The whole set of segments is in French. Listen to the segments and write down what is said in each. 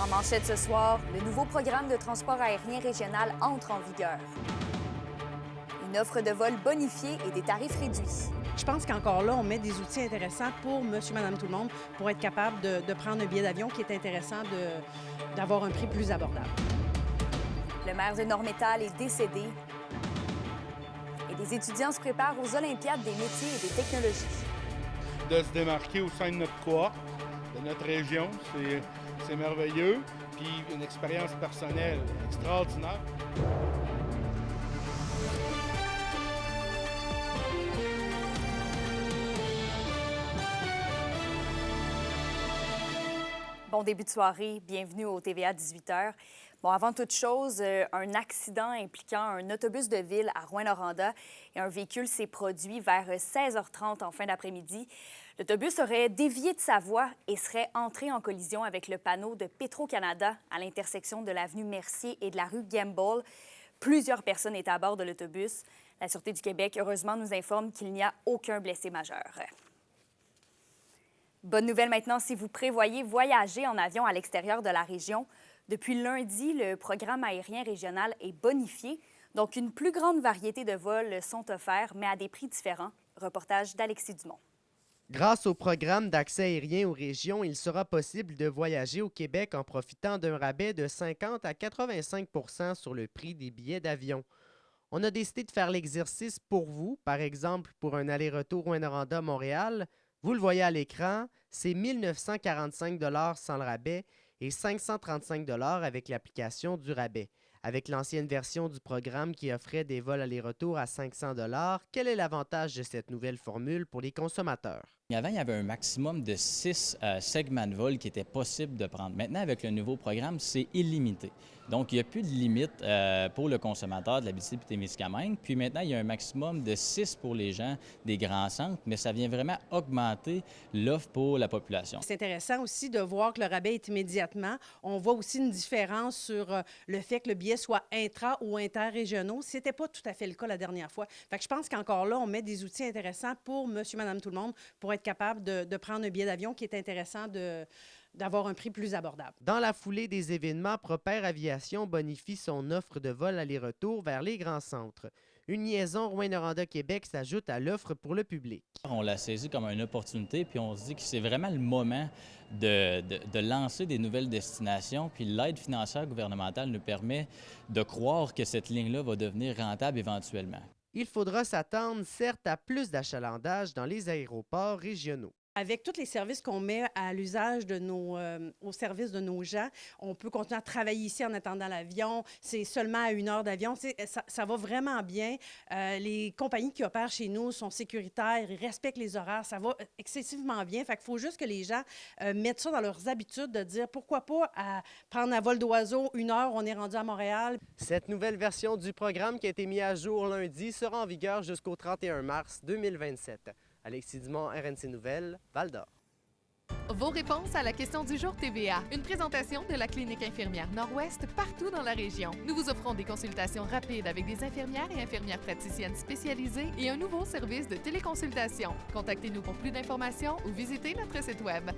En manchette ce soir, le nouveau programme de transport aérien régional entre en vigueur. Une offre de vol bonifiée et des tarifs réduits. Je pense qu'encore là, on met des outils intéressants pour monsieur, madame, tout le monde pour être capable de prendre un billet d'avion qui est intéressant d'avoir un prix plus abordable. Le maire de Nord-Métal est décédé et des étudiants se préparent aux Olympiades des métiers et des technologies. De se démarquer au sein de notre cohorte, de notre région, c'est merveilleux. Puis une expérience personnelle extraordinaire. Bon début de soirée, bienvenue au TVA 18h. Bon, avant toute chose, un accident impliquant un autobus de ville à Rouyn-Noranda et un véhicule s'est produit vers 16h30 en fin d'après-midi. L'autobus aurait dévié de sa voie et serait entré en collision avec le panneau de Petro-Canada à l'intersection de l'avenue Mercier et de la rue Gamble. Plusieurs personnes étaient à bord de l'autobus. La Sûreté du Québec, heureusement, nous informe qu'il n'y a aucun blessé majeur. Bonne nouvelle maintenant, si vous prévoyez voyager en avion à l'extérieur de la région. Depuis lundi, le programme aérien régional est bonifié, donc une plus grande variété de vols sont offerts, mais à des prix différents. Reportage d'Alexis Dumont. Grâce au programme d'accès aérien aux régions, il sera possible de voyager au Québec en profitant d'un rabais de 50 à 85 % sur le prix des billets d'avion. On a décidé de faire l'exercice pour vous, par exemple pour un aller-retour Rouyn-Noranda-Montréal. Vous le voyez à l'écran, c'est 1 945 $ sans le rabais et 535 $ avec l'application du rabais. Avec l'ancienne version du programme qui offrait des vols aller-retour à 500 $, quel est l'avantage de cette nouvelle formule pour les consommateurs? Avant, il y avait un maximum de 6 segments de vol qui étaient possibles de prendre. Maintenant, avec le nouveau programme, c'est illimité. Donc, il n'y a plus de limite pour le consommateur de l'Abitibi-Témiscamingue. Puis maintenant, il y a un maximum de 6 pour les gens des grands centres, mais ça vient vraiment augmenter l'offre pour la population. C'est intéressant aussi de voir que le rabais est immédiatement. On voit aussi une différence sur le fait que le billet soit intra- ou interrégionaux. Ce n'était pas tout à fait le cas la dernière fois. Fait que je pense qu'encore là, on met des outils intéressants pour monsieur, madame, tout le monde pour être capable de prendre un billet d'avion qui est intéressant d'avoir un prix plus abordable. Dans la foulée des événements, Proper Aviation bonifie son offre de vol aller-retour vers les grands centres. Une liaison Rouyn-Noranda-Québec s'ajoute à l'offre pour le public. On l'a saisi comme une opportunité, puis on se dit que c'est vraiment le moment de lancer des nouvelles destinations. Puis l'aide financière gouvernementale nous permet de croire que cette ligne-là va devenir rentable éventuellement. Il faudra s'attendre, certes, à plus d'achalandage dans les aéroports régionaux. Avec tous les services qu'on met à l'usage de au service de nos gens, on peut continuer à travailler ici en attendant l'avion. C'est seulement à 1 heure d'avion. Ça va vraiment bien. Les compagnies qui opèrent chez nous sont sécuritaires, ils respectent les horaires. Ça va excessivement bien. Fait qu'il faut juste que les gens mettent ça dans leurs habitudes de dire pourquoi pas prendre un vol d'oiseau, 1 heure, on est rendu à Montréal. Cette nouvelle version du programme qui a été mise à jour lundi sera en vigueur jusqu'au 31 mars 2027. Alexis Dumont, RNC Nouvelles, Val-d'Or. Vos réponses à la question du jour TVA. Une présentation de la clinique infirmière Nord-Ouest partout dans la région. Nous vous offrons des consultations rapides avec des infirmières et infirmières praticiennes spécialisées et un nouveau service de téléconsultation. Contactez-nous pour plus d'informations ou visitez notre site Web.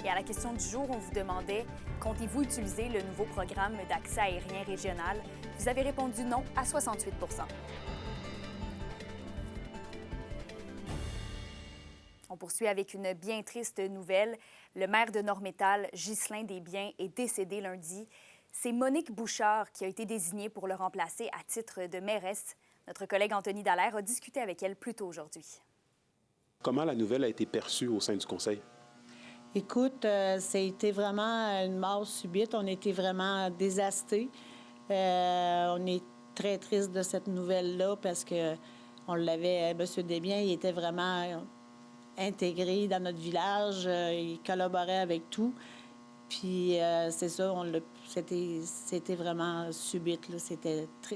Et à la question du jour, on vous demandait « Comptez-vous utiliser le nouveau programme d'accès aérien régional? » Vous avez répondu non à 68 %. On poursuit avec une bien triste nouvelle. Le maire de Nord-Métal, Ghislain Desbiens, est décédé lundi. C'est Monique Bouchard qui a été désignée pour le remplacer à titre de mairesse. Notre collègue Anthony Dallaire a discuté avec elle plus tôt aujourd'hui. Comment la nouvelle a été perçue au sein du conseil? Écoute, ça a été vraiment une mort subite. On a été vraiment désastés. On est très triste de cette nouvelle-là parce que on l'avait, M. Desbiens, il était vraiment intégré dans notre village, il collaborait avec tout. Puis c'est ça, c'était vraiment subite, là.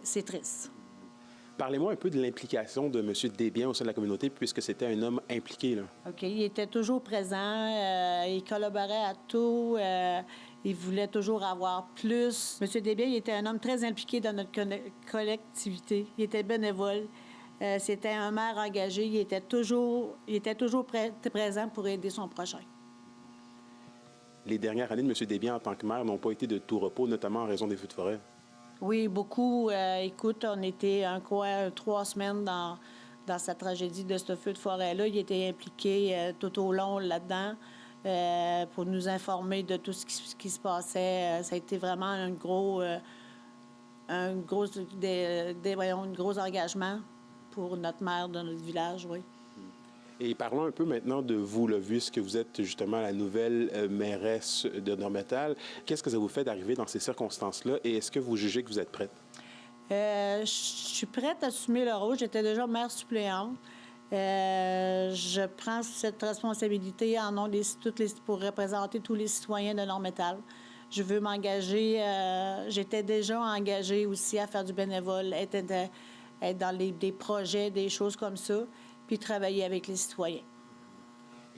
C'est triste. Parlez-moi un peu de l'implication de M. Desbiens au sein de la communauté, puisque c'était un homme impliqué, là. OK, il était toujours présent, il collaborait à tout, il voulait toujours avoir plus. M. Desbiens, il était un homme très impliqué dans notre collectivité, il était bénévole. C'était un maire engagé. Il était toujours présent pour aider son prochain. les dernières années de M. Desbiens en tant que maire n'ont pas été de tout repos, notamment en raison des feux de forêt. Oui, beaucoup. Écoute, on était 3 semaines dans cette tragédie de ce feu de forêt-là. Il était impliqué tout au long là-dedans pour nous informer de tout ce qui se passait. Ça a été vraiment un gros engagement pour notre maire de notre village, oui. Et parlons un peu maintenant de vous, là, vu que vous êtes justement la nouvelle mairesse de Normétal. Qu'est-ce que ça vous fait d'arriver dans ces circonstances-là et est-ce que vous jugez que vous êtes prête? Je suis prête à assumer le rôle. J'étais déjà maire suppléante. Je prends cette responsabilité en nom pour représenter tous les citoyens de Normétal. Je veux m'engager. J'étais déjà engagée aussi à faire du bénévole, être dans des projets, des choses comme ça, puis travailler avec les citoyens.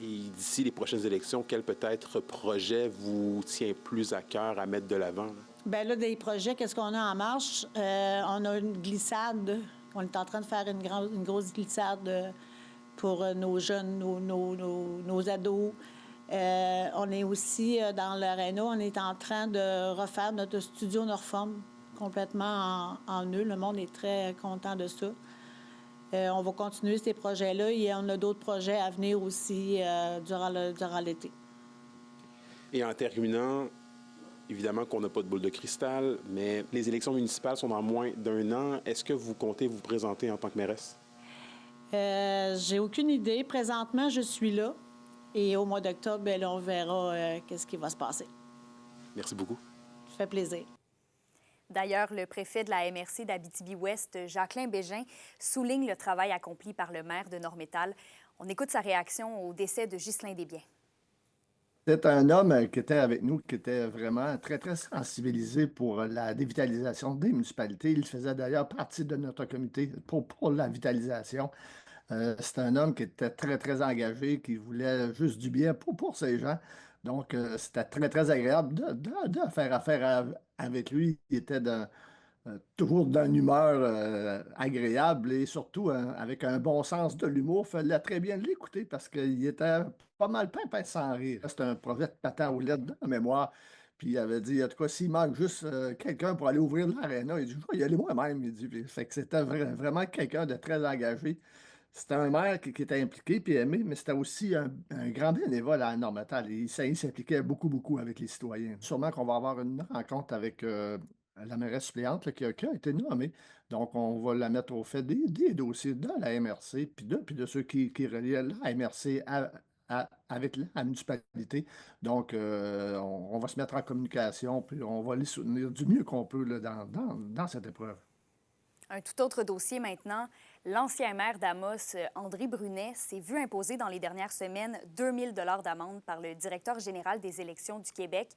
Et d'ici les prochaines élections, quel peut-être projet vous tient plus à cœur à mettre de l'avant? Bien là, des projets, qu'est-ce qu'on a en marche? On a une glissade. On est en train de faire une grosse glissade pour nos jeunes, nos ados. On est aussi dans l'aréna, on est en train de refaire notre studio Norform complètement en nœud. Le monde est très content de ça. On va continuer ces projets-là et on a d'autres projets à venir aussi durant l'été. Et en terminant, évidemment qu'on n'a pas de boule de cristal, mais les élections municipales sont dans moins d'1 an. Est-ce que vous comptez vous présenter en tant que mairesse? J'ai aucune idée. Présentement, je suis là. Et au mois d'octobre, bien, là, on verra qu'est-ce qui va se passer. Merci beaucoup. Ça fait plaisir. D'ailleurs, le préfet de la MRC d'Abitibi-Ouest, Jacqueline Bégin, souligne le travail accompli par le maire de Normétal. On écoute sa réaction au décès de Ghislain Desbiens. C'était un homme qui était avec nous, qui était vraiment très, très sensibilisé pour la dévitalisation des municipalités. Il faisait d'ailleurs partie de notre comité pour la vitalisation. C'est un homme qui était très, très engagé, qui voulait juste du bien pour ces gens. Donc, c'était très, très agréable de faire affaire avec lui. Il était toujours d'une humeur agréable et surtout avec un bon sens de l'humour. Il fallait très bien l'écouter parce qu'il était pas mal pimpin sans rire. C'était un prophète patin aux lettres de la mémoire. Puis il avait dit, en tout cas, s'il manque juste quelqu'un pour aller ouvrir l'aréna, il dit, je vais y aller moi-même. Il dit, fait que c'était vraiment quelqu'un de très engagé. C'était un maire qui était impliqué puis aimé, mais c'était aussi un grand bénévole à Normétal. Et il s'impliquait beaucoup, beaucoup avec les citoyens. Sûrement qu'on va avoir une rencontre avec la mairesse suppléante là, qui a été nommée. Donc, on va la mettre au fait des dossiers de la MRC puis de ceux qui relient la MRC avec la municipalité. Donc, on va se mettre en communication puis on va les soutenir du mieux qu'on peut là, dans cette épreuve. Un tout autre dossier maintenant. L'ancien maire d'Amos, André Brunet, s'est vu imposer dans les dernières semaines 2 000 $ d'amende par le directeur général des élections du Québec.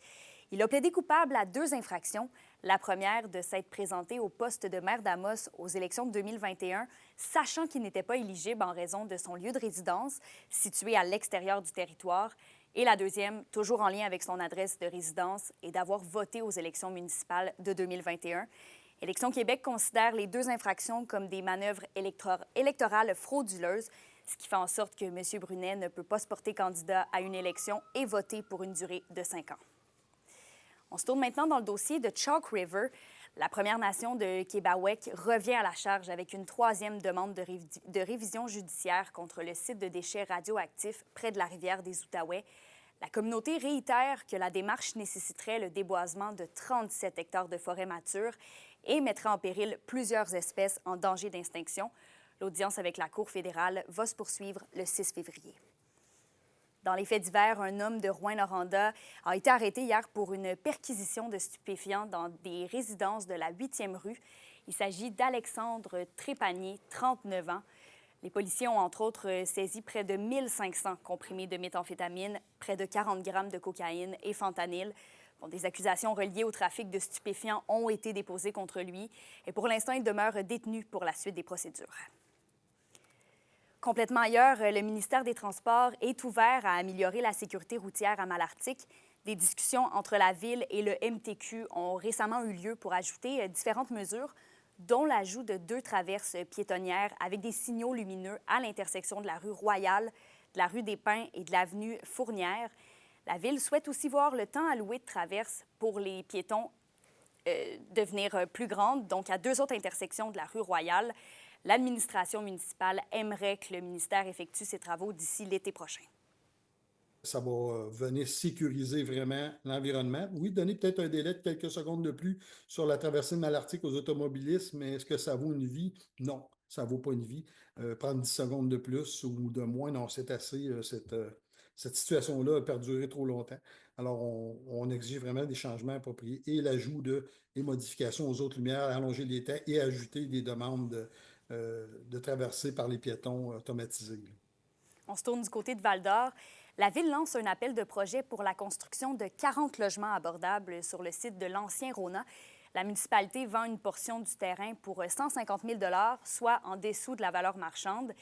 Il a plaidé coupable à 2 infractions. La première, de s'être présenté au poste de maire d'Amos aux élections de 2021, sachant qu'il n'était pas éligible en raison de son lieu de résidence, situé à l'extérieur du territoire. Et la deuxième, toujours en lien avec son adresse de résidence, et d'avoir voté aux élections municipales de 2021. Élections Québec considère les 2 infractions comme des manœuvres électorales frauduleuses, ce qui fait en sorte que M. Brunet ne peut pas se porter candidat à une élection et voter pour une durée de 5 ans. On se tourne maintenant dans le dossier de Chalk River. La Première Nation de Québec revient à la charge avec une 3e demande de révision judiciaire contre le site de déchets radioactifs près de la rivière des Outaouais. La communauté réitère que la démarche nécessiterait le déboisement de 37 hectares de forêt mature et mettrait en péril plusieurs espèces en danger d'extinction. L'audience avec la Cour fédérale va se poursuivre le 6 février. Dans les faits divers, un homme de Rouyn-Noranda a été arrêté hier pour une perquisition de stupéfiants dans des résidences de la 8e rue. Il s'agit d'Alexandre Trépanier, 39 ans. Les policiers ont entre autres saisi près de 1500 comprimés de méthamphétamine, près de 40 grammes de cocaïne et fentanyl. Des accusations reliées au trafic de stupéfiants ont été déposées contre lui. Et pour l'instant, il demeure détenu pour la suite des procédures. Complètement ailleurs, le ministère des Transports est ouvert à améliorer la sécurité routière à Malartic. Des discussions entre la Ville et le MTQ ont récemment eu lieu pour ajouter différentes mesures, dont l'ajout de 2 traverses piétonnières avec des signaux lumineux à l'intersection de la rue Royale, de la rue des Pins et de l'avenue Fournière. La Ville souhaite aussi voir le temps alloué de traverse pour les piétons devenir plus grande. Donc, à 2 autres intersections de la rue Royale, l'administration municipale aimerait que le ministère effectue ses travaux d'ici l'été prochain. Ça va venir sécuriser vraiment l'environnement. Oui, donner peut-être un délai de quelques secondes de plus sur la traversée de Malartic aux automobilistes, mais est-ce que ça vaut une vie? Non, ça ne vaut pas une vie. Prendre 10 secondes de plus ou de moins, non, c'est assez. Cette situation-là a perduré trop longtemps. Alors, on exige vraiment des changements appropriés et l'ajout des modifications aux autres lumières, allonger les temps et ajouter des demandes de traversée par les piétons automatisés. On se tourne du côté de Val-d'Or. La Ville lance un appel de projet pour la construction de 40 logements abordables sur le site de l'ancien Rona. La municipalité vend une portion du terrain pour 150 000 $, soit en dessous de la valeur marchande.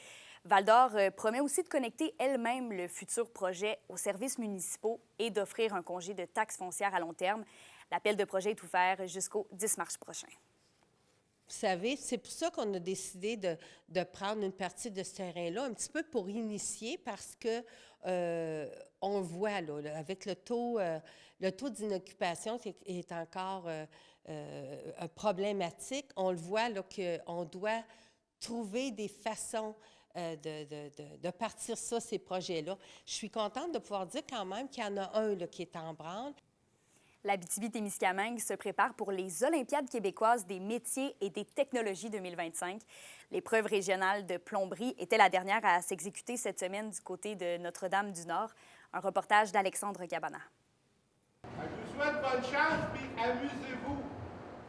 Val-d'Or promet aussi de connecter elle-même le futur projet aux services municipaux et d'offrir un congé de taxes foncières à long terme. L'appel de projet est ouvert jusqu'au 10 mars prochain. Vous savez, c'est pour ça qu'on a décidé de prendre une partie de ce terrain-là, un petit peu pour initier, parce que on voit, là, avec le taux d'inoccupation qui est encore problématique, on le voit là, qu'on doit trouver des façons de partir ça, ces projets-là. Je suis contente de pouvoir dire quand même qu'il y en a un là, qui est en branle. L'Abitibi-Témiscamingue se prépare pour les Olympiades québécoises des métiers et des technologies 2025. L'épreuve régionale de plomberie était la dernière à s'exécuter cette semaine du côté de Notre-Dame-du-Nord. Un reportage d'Alexandre Cabana. Je vous souhaite bonne chance, puis amusez-vous!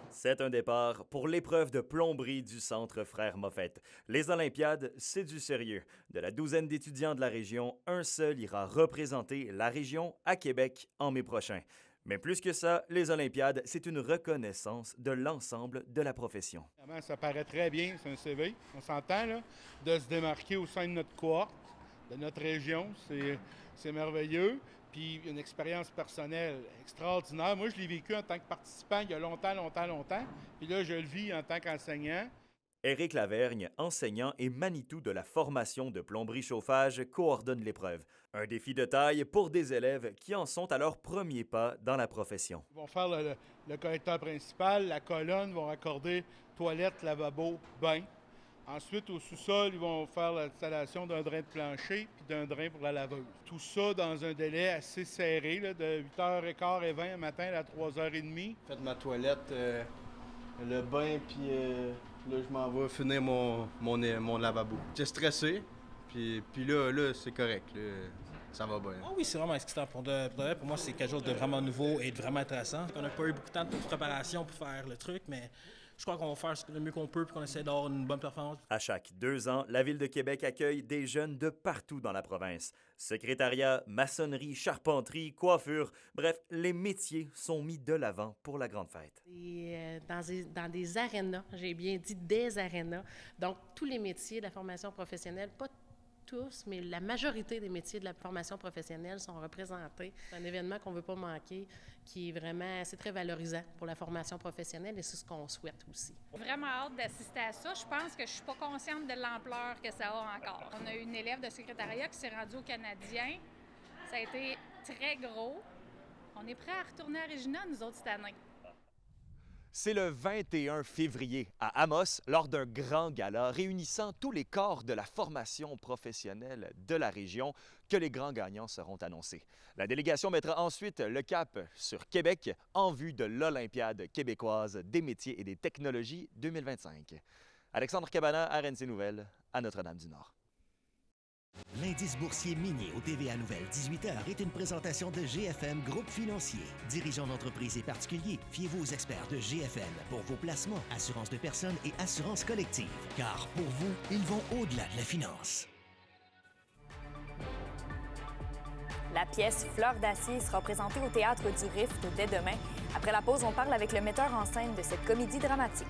C'est un départ pour l'épreuve de plomberie du Centre Frères Moffett. Les Olympiades, c'est du sérieux. De la douzaine d'étudiants de la région, un seul ira représenter la région à Québec en mai prochain. Mais plus que ça, les Olympiades, c'est une reconnaissance de l'ensemble de la profession. Ça paraît très bien, c'est un CV, on s'entend, là, de se démarquer au sein de notre cohorte, de notre région, c'est merveilleux. Puis une expérience personnelle extraordinaire. Moi, je l'ai vécu en tant que participant il y a longtemps. Puis là, je le vis en tant qu'enseignant. Éric Lavergne, enseignant et Manitou de la formation de plomberie-chauffage, coordonne l'épreuve. Un défi de taille pour des élèves qui en sont à leur premier pas dans la profession. Ils vont faire le collecteur principal, la colonne, vont raccorder toilette, lavabo, bain. Ensuite, au sous-sol, ils vont faire l'installation d'un drain de plancher puis d'un drain pour la laveuse. Tout ça dans un délai assez serré, là, de 8h15 et 20 le matin à 3h30. J'ai fait ma toilette, le bain, puis là, je m'en vais finir mon lavabo. J'étais stressé, puis là c'est correct. Là, ça va bien. Ah oui, c'est vraiment excitant. Pour moi, c'est quelque chose de vraiment nouveau et de vraiment intéressant. On n'a pas eu beaucoup de temps de préparation pour faire le truc, mais je crois qu'on va faire le mieux qu'on peut et qu'on essaie d'avoir une bonne performance. À chaque 2 ans, la Ville de Québec accueille des jeunes de partout dans la province. Secrétariat, maçonnerie, charpenterie, coiffure, bref, les métiers sont mis de l'avant pour la grande fête. Et, dans des arénas, j'ai bien dit des arénas, donc tous les métiers de la formation professionnelle, pas tous, mais la majorité des métiers de la formation professionnelle sont représentés. C'est un événement qu'on ne veut pas manquer, qui est vraiment, c'est très valorisant pour la formation professionnelle et c'est ce qu'on souhaite aussi. Vraiment hâte d'assister à ça. Je pense que je ne suis pas consciente de l'ampleur que ça a encore. On a une élève de secrétariat qui s'est rendue au Canadien. Ça a été très gros. On est prêts à retourner à Regina, nous autres, cette année. C'est le 21 février à Amos, lors d'un grand gala réunissant tous les corps de la formation professionnelle de la région, que les grands gagnants seront annoncés. La délégation mettra ensuite le cap sur Québec en vue de l'Olympiade québécoise des métiers et des technologies 2025. Alexandre Cabana, RNC Nouvelles, à Notre-Dame-du-Nord. L'indice boursier minier au TVA Nouvelle 18h est une présentation de GFM Groupe Financier. Dirigeants d'entreprises et particuliers, fiez-vous aux experts de GFM pour vos placements, assurances de personnes et assurances collectives. Car pour vous, ils vont au-delà de la finance. La pièce Fleur d'acier sera présentée au Théâtre du Rift dès demain. Après la pause, on parle avec le metteur en scène de cette comédie dramatique.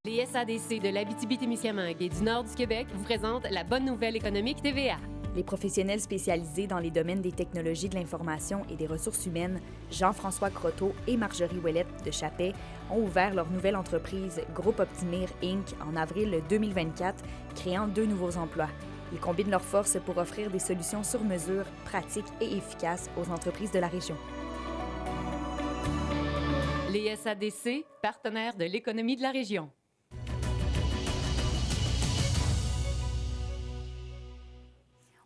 Les SADC de l'Abitibi-Témiscamingue et du nord du Québec vous présentent la bonne nouvelle économique TVA. Les professionnels spécialisés dans les domaines des technologies de l'information et des ressources humaines, Jean-François Croteau et Marjorie Ouellette de Chappais, ont ouvert leur nouvelle entreprise Groupe Optimir Inc. en avril 2024, créant 2 nouveaux emplois. Ils combinent leurs forces pour offrir des solutions sur mesure, pratiques et efficaces aux entreprises de la région. Les SADC, partenaires de l'économie de la région.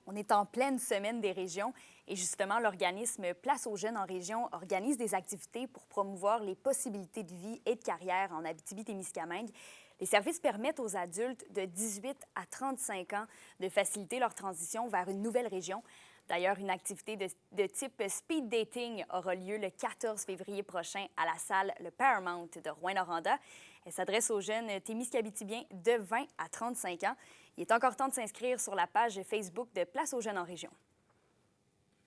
On est en pleine semaine des régions et justement, l'organisme Place aux jeunes en région organise des activités pour promouvoir les possibilités de vie et de carrière en Abitibi-Témiscamingue. Les services permettent aux adultes de 18 à 35 ans de faciliter leur transition vers une nouvelle région. D'ailleurs, une activité de type speed dating aura lieu le 14 février prochain à la salle Le Paramount de Rouyn-Noranda. Elle s'adresse aux jeunes témiscabitibiens de 20 à 35 ans. Il est encore temps de s'inscrire sur la page Facebook de Place aux jeunes en région.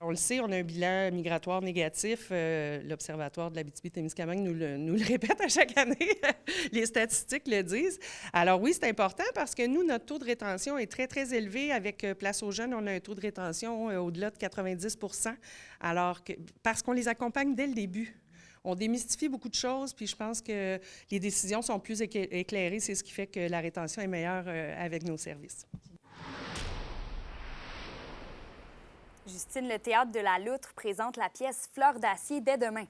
On le sait, on a un bilan migratoire négatif. L'Observatoire de l'Abitibi-Témiscamingue nous le répète à chaque année. Les statistiques le disent. Alors oui, c'est important parce que nous, notre taux de rétention est très, très élevé. Avec Place aux jeunes, on a un taux de rétention au-delà de 90 % parce qu'on les accompagne dès le début. On démystifie beaucoup de choses, puis je pense que les décisions sont plus éclairées. C'est ce qui fait que la rétention est meilleure avec nos services. Justine, le Théâtre de la Loutre présente la pièce Fleur d'acier dès demain.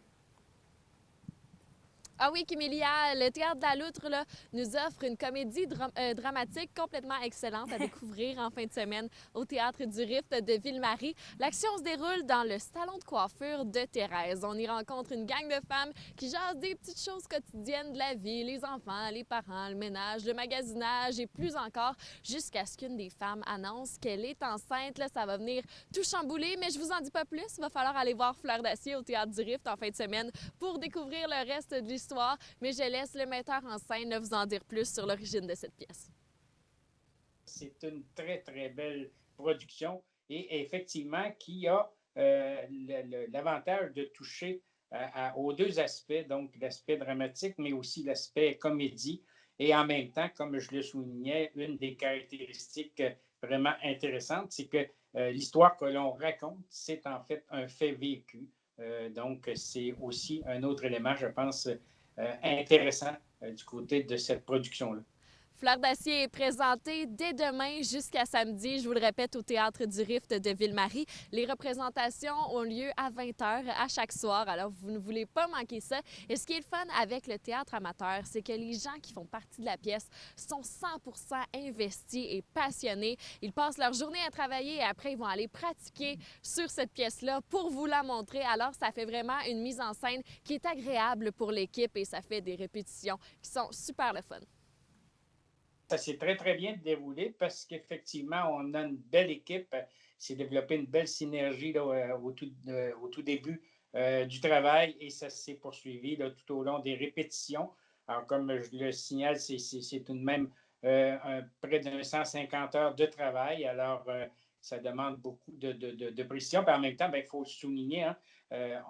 Ah oui, Kimélia, le Théâtre de la Loutre là, nous offre une comédie dramatique complètement excellente à découvrir en fin de semaine au Théâtre du Rift de Ville-Marie. L'action se déroule dans le salon de coiffure de Thérèse. On y rencontre une gang de femmes qui jasent des petites choses quotidiennes de la vie, les enfants, les parents, le ménage, le magasinage et plus encore, jusqu'à ce qu'une des femmes annonce qu'elle est enceinte. Là, ça va venir tout chambouler, mais je vous en dis pas plus. Il va falloir aller voir Fleur d'acier au Théâtre du Rift en fin de semaine pour découvrir le reste de l'histoire. Mais je laisse le metteur en scène vous en dire plus sur l'origine de cette pièce. C'est une très, très belle production et effectivement qui a l'avantage de toucher aux 2 aspects, donc l'aspect dramatique, mais aussi l'aspect comédie. Et en même temps, comme je le soulignais, une des caractéristiques vraiment intéressantes, c'est que l'histoire que l'on raconte, c'est en fait un fait vécu. Donc, c'est aussi un autre élément, je pense, intéressant du côté de cette production-là. Fleur d'acier est présentée dès demain jusqu'à samedi, je vous le répète, au Théâtre du Rift de Ville-Marie. Les représentations ont lieu à 20h à chaque soir, alors vous ne voulez pas manquer ça. Et ce qui est le fun avec le théâtre amateur, c'est que les gens qui font partie de la pièce sont 100% investis et passionnés. Ils passent leur journée à travailler et après, ils vont aller pratiquer sur cette pièce-là pour vous la montrer. Alors, ça fait vraiment une mise en scène qui est agréable pour l'équipe et ça fait des répétitions qui sont super le fun. Ça s'est très, très bien déroulé parce qu'effectivement, on a une belle équipe. C'est développé une belle synergie là, au tout début du travail et ça s'est poursuivi là, tout au long des répétitions. Alors, comme je le signale, c'est tout de même près de 150 heures de travail. Alors, ça demande beaucoup de précision. Puis en même temps, il faut le souligner, hein,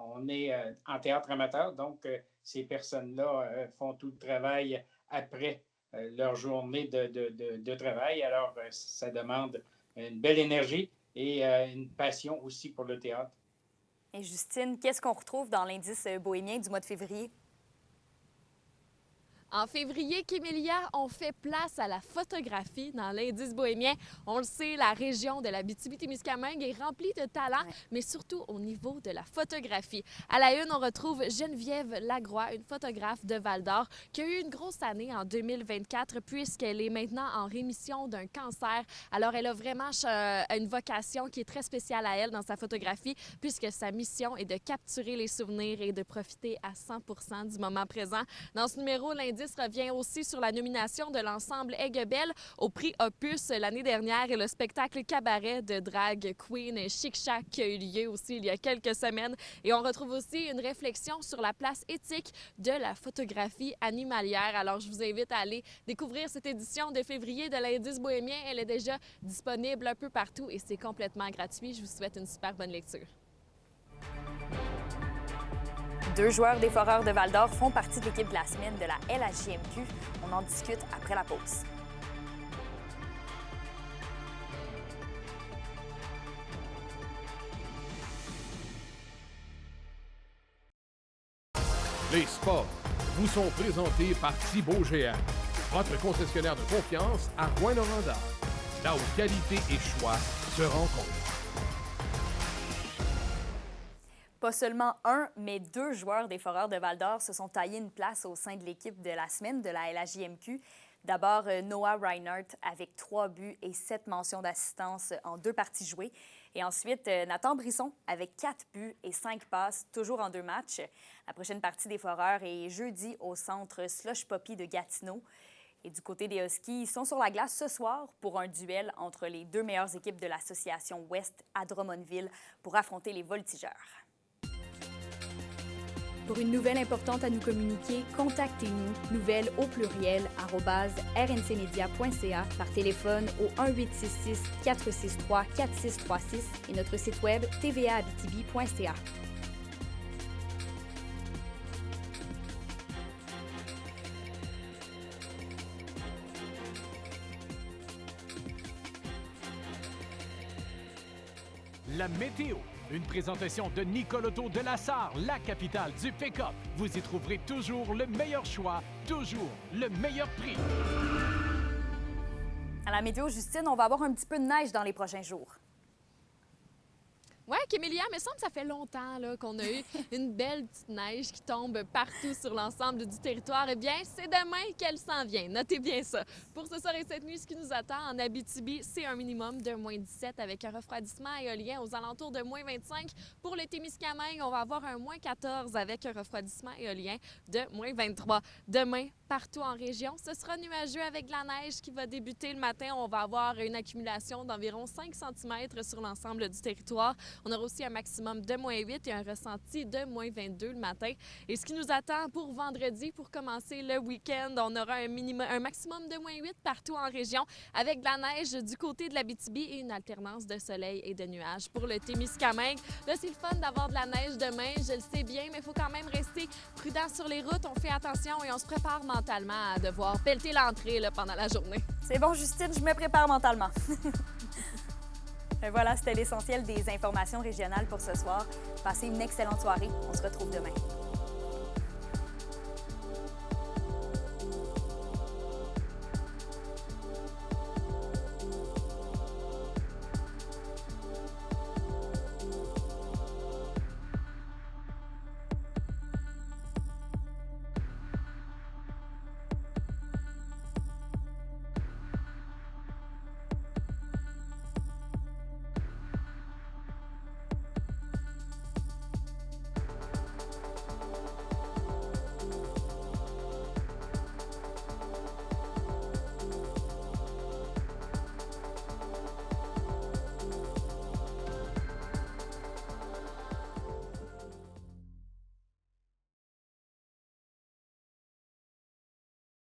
on est en théâtre amateur, donc ces personnes-là font tout le travail après leur journée de travail. Alors, ça demande une belle énergie et une passion aussi pour le théâtre. Et Justine, qu'est-ce qu'on retrouve dans l'indice bohémien du mois de février? En février, Kimélia, on fait place à la photographie dans l'indice bohémien. On le sait, la région de l'Abitibi-Témiscamingue est remplie de talents, mais surtout au niveau de la photographie. À la une, on retrouve Geneviève Lagroix, une photographe de Val-d'Or, qui a eu une grosse année en 2024 puisqu'elle est maintenant en rémission d'un cancer. Alors, elle a vraiment une vocation qui est très spéciale à elle dans sa photographie puisque sa mission est de capturer les souvenirs et de profiter à 100% du moment présent. Dans ce numéro, l'indice revient aussi sur la nomination de l'ensemble Aiguebelle au prix Opus l'année dernière et le spectacle cabaret de drag queen Chic Chac qui a eu lieu aussi il y a quelques semaines. Et on retrouve aussi une réflexion sur la place éthique de la photographie animalière. Alors, je vous invite à aller découvrir cette édition de février de l'indice bohémien. Elle est déjà disponible un peu partout et c'est complètement gratuit. Je vous souhaite une super bonne lecture. 2 joueurs des Foreurs de Val-d'Or font partie de l'équipe de la semaine de la LHJMQ. On en discute après la pause. Les sports vous sont présentés par Thibaut Géant, votre concessionnaire de confiance à Rouyn-Noranda, là où qualité et choix se rencontrent. Pas seulement un, mais 2 joueurs des Foreurs de Val-d'Or se sont taillés une place au sein de l'équipe de la semaine de la LHJMQ. D'abord, Noah Reinhardt avec 3 buts et 7 mentions d'assistance en 2 parties jouées. Et ensuite, Nathan Brisson avec 4 buts et 5 passes, toujours en 2 matchs. La prochaine partie des Foreurs est jeudi au centre Slush Poppy de Gatineau. Et du côté des Huskies, ils sont sur la glace ce soir pour un duel entre les 2 meilleures équipes de l'association Ouest à Drummondville pour affronter les Voltigeurs. Pour une nouvelle importante à nous communiquer, contactez-nous, nouvelles au pluriel, @rncmedia.ca, par téléphone au 1-866-463-4636 et notre site web tvaabitibi.ca. La météo. Une présentation de Nicole Auto de Lassar, la capitale du pick-up. Vous y trouverez toujours le meilleur choix, toujours le meilleur prix. À la météo, Justine, on va avoir un petit peu de neige dans les prochains jours. Oui, Kémélia, mais semble que ça fait longtemps là, qu'on a eu une belle petite neige qui tombe partout sur l'ensemble du territoire. Eh bien, c'est demain qu'elle s'en vient. Notez bien ça. Pour ce soir et cette nuit, ce qui nous attend en Abitibi, c'est un minimum de moins 17 avec un refroidissement éolien aux alentours de moins 25. Pour le Témiscamingue, on va avoir un moins 14 avec un refroidissement éolien de moins 23. Demain, partout en région, ce sera nuageux avec de la neige qui va débuter le matin. On va avoir une accumulation d'environ 5 cm sur l'ensemble du territoire. On aura aussi un maximum de moins 8 et un ressenti de moins 22 le matin. Et ce qui nous attend pour vendredi, pour commencer le week-end, on aura un maximum de moins 8 partout en région avec de la neige du côté de l'Abitibi et une alternance de soleil et de nuages pour le Témiscamingue. Là, c'est le fun d'avoir de la neige demain, je le sais bien, mais il faut quand même rester prudent sur les routes. On fait attention et on se prépare mentalement à devoir pelleter l'entrée là, pendant la journée. C'est bon, Justine, je me prépare mentalement. Voilà, c'était l'essentiel des informations régionales pour ce soir. Passez une excellente soirée. On se retrouve demain.